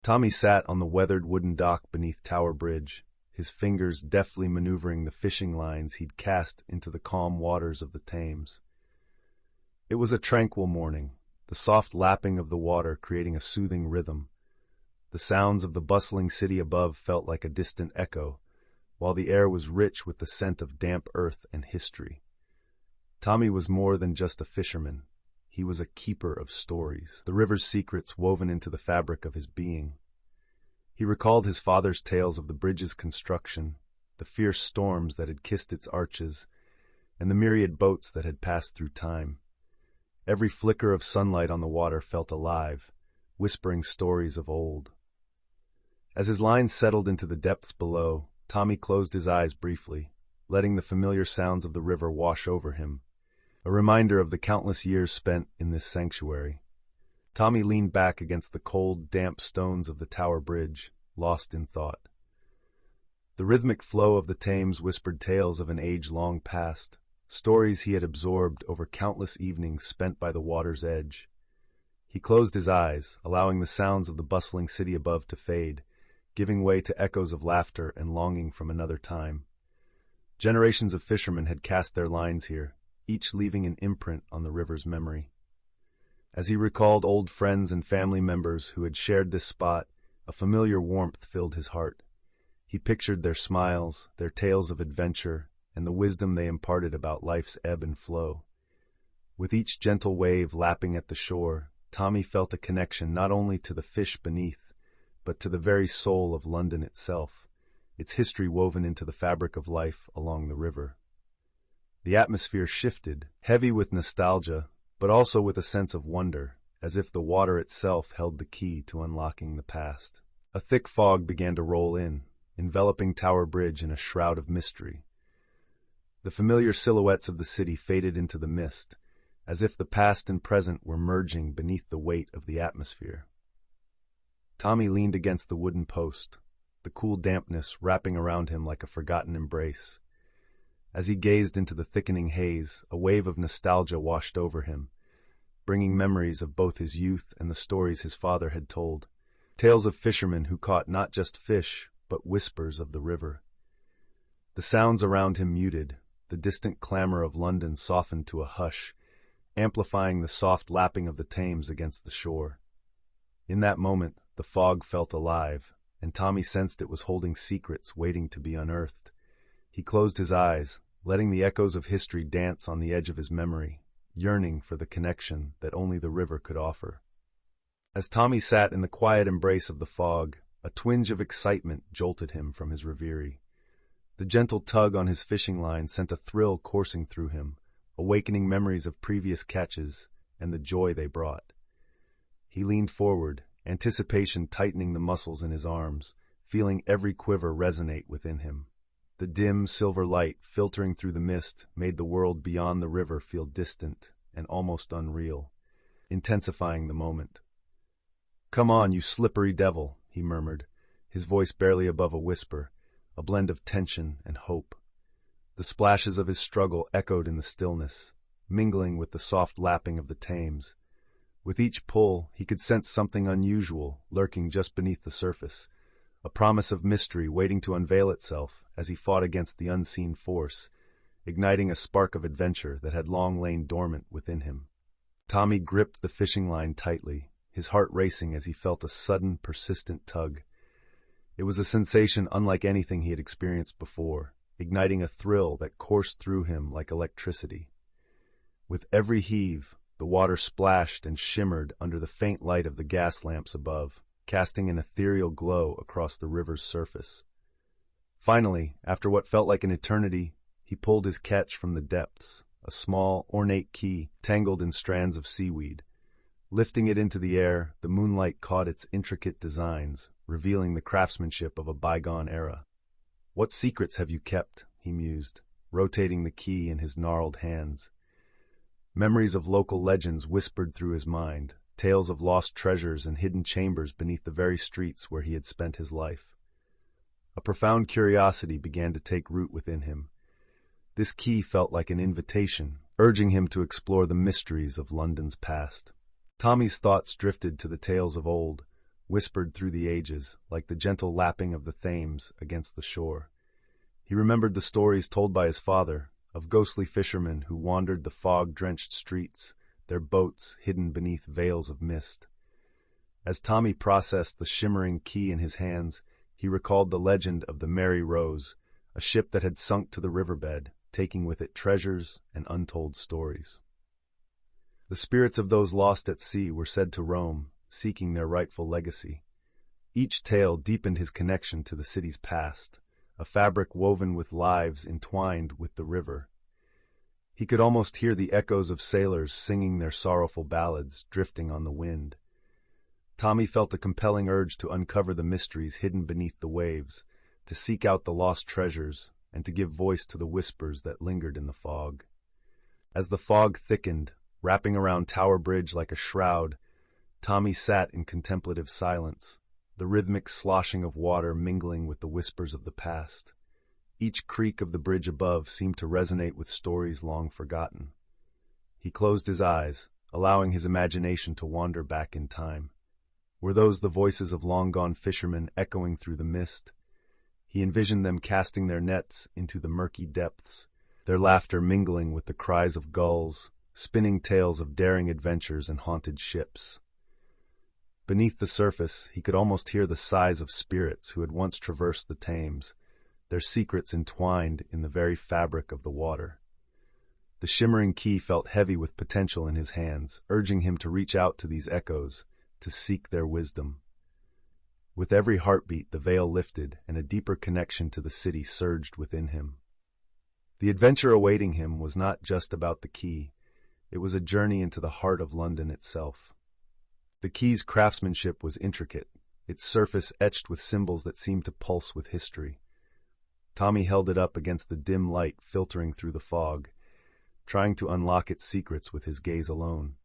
Tommy sat on the weathered wooden dock beneath Tower Bridge, his fingers deftly maneuvering the fishing lines he'd cast into the calm waters of the Thames. It was a tranquil morning, the soft lapping of the water creating a soothing rhythm. The sounds of the bustling city above felt like a distant echo, while the air was rich with the scent of damp earth and history. Tommy was more than just a fisherman. He was a keeper of stories, the river's secrets woven into the fabric of his being. He recalled his father's tales of the bridge's construction, the fierce storms that had kissed its arches, and the myriad boats that had passed through time. Every flicker of sunlight on the water felt alive, whispering stories of old. As his line settled into the depths below, Tommy closed his eyes briefly, letting the familiar sounds of the river wash over him, a reminder of the countless years spent in this sanctuary. Tommy leaned back against the cold, damp stones of the Tower Bridge, lost in thought. The rhythmic flow of the Thames whispered tales of an age long past, stories he had absorbed over countless evenings spent by the water's edge. He closed his eyes, allowing the sounds of the bustling city above to fade, giving way to echoes of laughter and longing from another time. Generations of fishermen had cast their lines here, each leaving an imprint on the river's memory. As he recalled old friends and family members who had shared this spot, a familiar warmth filled his heart. He pictured their smiles, their tales of adventure, and the wisdom they imparted about life's ebb and flow. With each gentle wave lapping at the shore, Tommy felt a connection not only to the fish beneath, but to the very soul of London itself, its history woven into the fabric of life along the river. The atmosphere shifted, heavy with nostalgia, but also with a sense of wonder, as if the water itself held the key to unlocking the past. A thick fog began to roll in, enveloping Tower Bridge in a shroud of mystery. The familiar silhouettes of the city faded into the mist, as if the past and present were merging beneath the weight of the atmosphere. Tommy leaned against the wooden post, the cool dampness wrapping around him like a forgotten embrace. As he gazed into the thickening haze, a wave of nostalgia washed over him, bringing memories of both his youth and the stories his father had told, tales of fishermen who caught not just fish, but whispers of the river. The sounds around him muted, the distant clamor of London softened to a hush, amplifying the soft lapping of the Thames against the shore. In that moment, the fog felt alive, and Tommy sensed it was holding secrets waiting to be unearthed. He closed his eyes, letting the echoes of history dance on the edge of his memory, yearning for the connection that only the river could offer. As Tommy sat in the quiet embrace of the fog, a twinge of excitement jolted him from his reverie. The gentle tug on his fishing line sent a thrill coursing through him, awakening memories of previous catches and the joy they brought. He leaned forward, anticipation tightening the muscles in his arms, feeling every quiver resonate within him. The dim, silver light filtering through the mist made the world beyond the river feel distant and almost unreal, intensifying the moment. "Come on, you slippery devil," he murmured, his voice barely above a whisper, a blend of tension and hope. The splashes of his struggle echoed in the stillness, mingling with the soft lapping of the Thames. With each pull, he could sense something unusual lurking just beneath the surface, a promise of mystery waiting to unveil itself as he fought against the unseen force, igniting a spark of adventure that had long lain dormant within him. Tommy gripped the fishing line tightly, his heart racing as he felt a sudden, persistent tug. It was a sensation unlike anything he had experienced before, igniting a thrill that coursed through him like electricity. With every heave, the water splashed and shimmered under the faint light of the gas lamps above, casting an ethereal glow across the river's surface. Finally, after what felt like an eternity, he pulled his catch from the depths, a small, ornate key tangled in strands of seaweed. Lifting it into the air, the moonlight caught its intricate designs, revealing the craftsmanship of a bygone era. "What secrets have you kept?" he mused, rotating the key in his gnarled hands. Memories of local legends whispered through his mind, tales of lost treasures and hidden chambers beneath the very streets where he had spent his life. A profound curiosity began to take root within him. This key felt like an invitation, urging him to explore the mysteries of London's past. Tommy's thoughts drifted to the tales of old, whispered through the ages, like the gentle lapping of the Thames against the shore. He remembered the stories told by his father, of ghostly fishermen who wandered the fog-drenched streets, their boats hidden beneath veils of mist. As Tommy processed the shimmering key in his hands, he recalled the legend of the Mary Rose, a ship that had sunk to the riverbed, taking with it treasures and untold stories. The spirits of those lost at sea were said to roam, seeking their rightful legacy. Each tale deepened his connection to the city's past, a fabric woven with lives entwined with the river. He could almost hear the echoes of sailors singing their sorrowful ballads drifting on the wind. Tommy felt a compelling urge to uncover the mysteries hidden beneath the waves, to seek out the lost treasures, and to give voice to the whispers that lingered in the fog. As the fog thickened, wrapping around Tower Bridge like a shroud, Tommy sat in contemplative silence, the rhythmic sloshing of water mingling with the whispers of the past. Each creak of the bridge above seemed to resonate with stories long forgotten. He closed his eyes, allowing his imagination to wander back in time. Were those the voices of long-gone fishermen echoing through the mist? He envisioned them casting their nets into the murky depths, their laughter mingling with the cries of gulls, spinning tales of daring adventures and haunted ships. Beneath the surface, he could almost hear the sighs of spirits who had once traversed the Thames, their secrets entwined in the very fabric of the water. The shimmering key felt heavy with potential in his hands, urging him to reach out to these echoes, to seek their wisdom. With every heartbeat, the veil lifted, and a deeper connection to the city surged within him. The adventure awaiting him was not just about the key. It was a journey into the heart of London itself. The key's craftsmanship was intricate, its surface etched with symbols that seemed to pulse with history. Tommy held it up against the dim light filtering through the fog, trying to unlock its secrets with his gaze alone.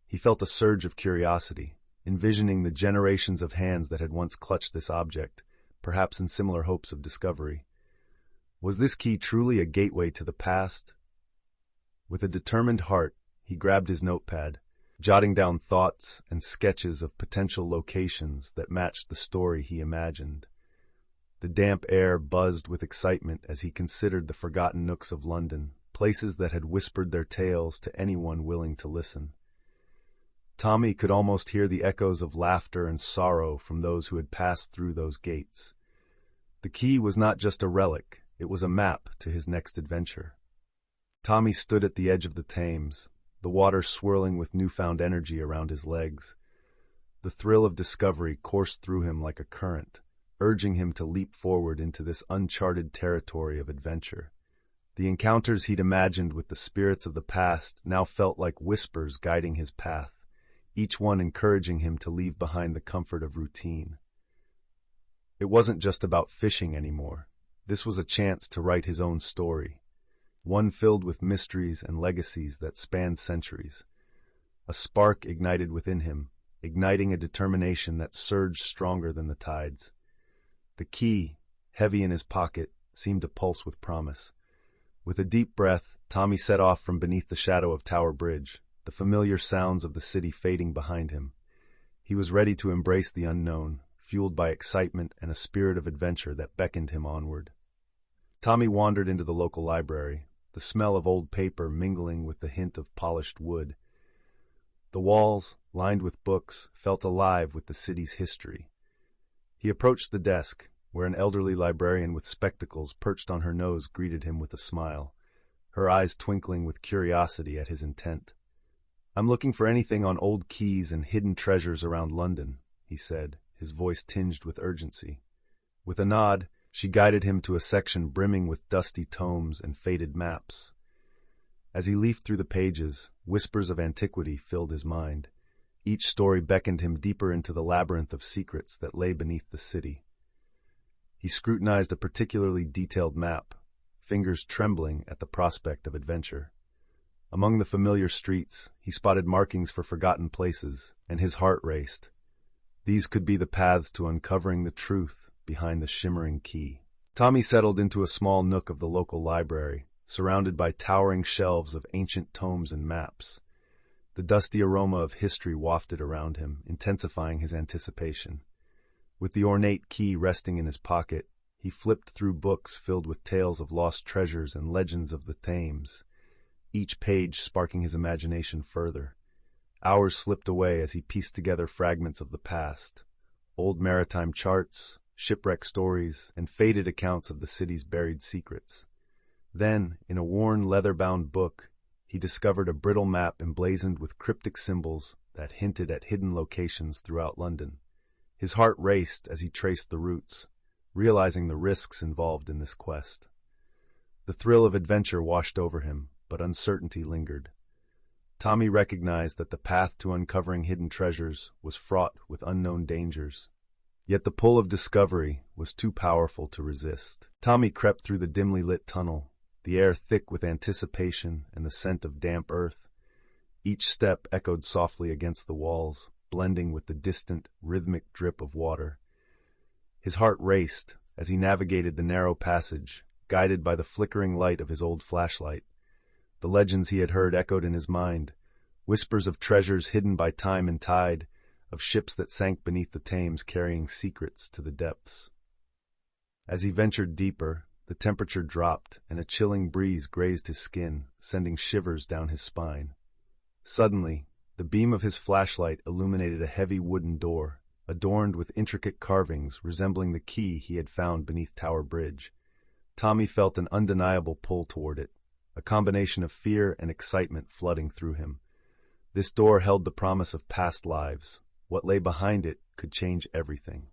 He felt a surge of curiosity, envisioning the generations of hands that had once clutched this object, perhaps in similar hopes of discovery. Was this key truly a gateway to the past? With a determined heart, he grabbed his notepad, jotting down thoughts and sketches of potential locations that matched the story he imagined. The damp air buzzed with excitement as he considered the forgotten nooks of London, places that had whispered their tales to anyone willing to listen. Tommy could almost hear the echoes of laughter and sorrow from those who had passed through those gates. The key was not just a relic, it was a map to his next adventure. Tommy stood at the edge of the Thames, the water swirling with newfound energy around his legs. The thrill of discovery coursed through him like a current, urging him to leap forward into this uncharted territory of adventure. The encounters he'd imagined with the spirits of the past now felt like whispers guiding his path, each one encouraging him to leave behind the comfort of routine. It wasn't just about fishing anymore. This was a chance to write his own story, one filled with mysteries and legacies that spanned centuries. A spark ignited within him, igniting a determination that surged stronger than the tides. The key, heavy in his pocket, seemed to pulse with promise. With a deep breath, Tommy set off from beneath the shadow of Tower Bridge, the familiar sounds of the city fading behind him. He was ready to embrace the unknown, fueled by excitement and a spirit of adventure that beckoned him onward. Tommy wandered into the local library, the smell of old paper mingling with the hint of polished wood. The walls, lined with books, felt alive with the city's history. He approached the desk, where an elderly librarian with spectacles perched on her nose greeted him with a smile, her eyes twinkling with curiosity at his intent. "I'm looking for anything on old keys and hidden treasures around London," he said, his voice tinged with urgency. With a nod, she guided him to a section brimming with dusty tomes and faded maps. As he leafed through the pages, whispers of antiquity filled his mind. Each story beckoned him deeper into the labyrinth of secrets that lay beneath the city. He scrutinized a particularly detailed map, fingers trembling at the prospect of adventure. Among the familiar streets, he spotted markings for forgotten places, and his heart raced. These could be the paths to uncovering the truth behind the shimmering key. Tommy settled into a small nook of the local library, surrounded by towering shelves of ancient tomes and maps. The dusty aroma of history wafted around him, intensifying his anticipation. With the ornate key resting in his pocket, he flipped through books filled with tales of lost treasures and legends of the Thames, each page sparking his imagination further. Hours slipped away as he pieced together fragments of the past, old maritime charts, shipwreck stories, and faded accounts of the city's buried secrets. Then, in a worn, leather-bound book, he discovered a brittle map emblazoned with cryptic symbols that hinted at hidden locations throughout London. His heart raced as he traced the routes, realizing the risks involved in this quest. The thrill of adventure washed over him, but uncertainty lingered. Tommy recognized that the path to uncovering hidden treasures was fraught with unknown dangers. Yet the pull of discovery was too powerful to resist. Tommy crept through the dimly lit tunnel, the air thick with anticipation and the scent of damp earth. Each step echoed softly against the walls, blending with the distant, rhythmic drip of water. His heart raced as he navigated the narrow passage, guided by the flickering light of his old flashlight. The legends he had heard echoed in his mind, whispers of treasures hidden by time and tide, of ships that sank beneath the Thames carrying secrets to the depths. As he ventured deeper, the temperature dropped and a chilling breeze grazed his skin, sending shivers down his spine. Suddenly, the beam of his flashlight illuminated a heavy wooden door, adorned with intricate carvings resembling the key he had found beneath Tower Bridge. Tommy felt an undeniable pull toward it, a combination of fear and excitement flooding through him. This door held the promise of past lives. What lay behind it could change everything.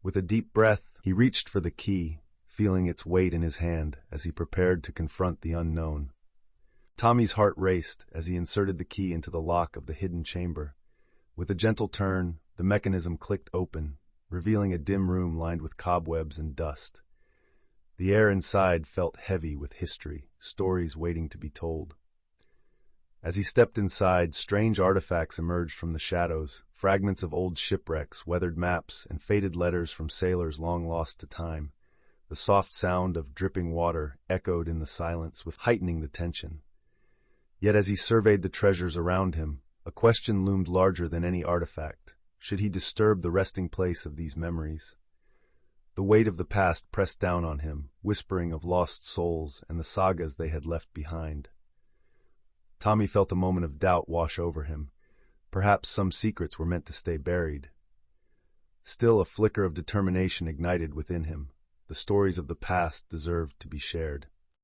With a deep breath, he reached for the key, feeling its weight in his hand as he prepared to confront the unknown. Tommy's heart raced as he inserted the key into the lock of the hidden chamber. With a gentle turn, the mechanism clicked open, revealing a dim room lined with cobwebs and dust. The air inside felt heavy with history, stories waiting to be told. As he stepped inside, strange artifacts emerged from the shadows, fragments of old shipwrecks, weathered maps, and faded letters from sailors long lost to time. The soft sound of dripping water echoed in the silence, heightening the tension. Yet as he surveyed the treasures around him, a question loomed larger than any artifact. Should he disturb the resting place of these memories? The weight of the past pressed down on him, whispering of lost souls and the sagas they had left behind. Tommy felt a moment of doubt wash over him. Perhaps some secrets were meant to stay buried. Still, a flicker of determination ignited within him. The stories of the past deserved to be shared.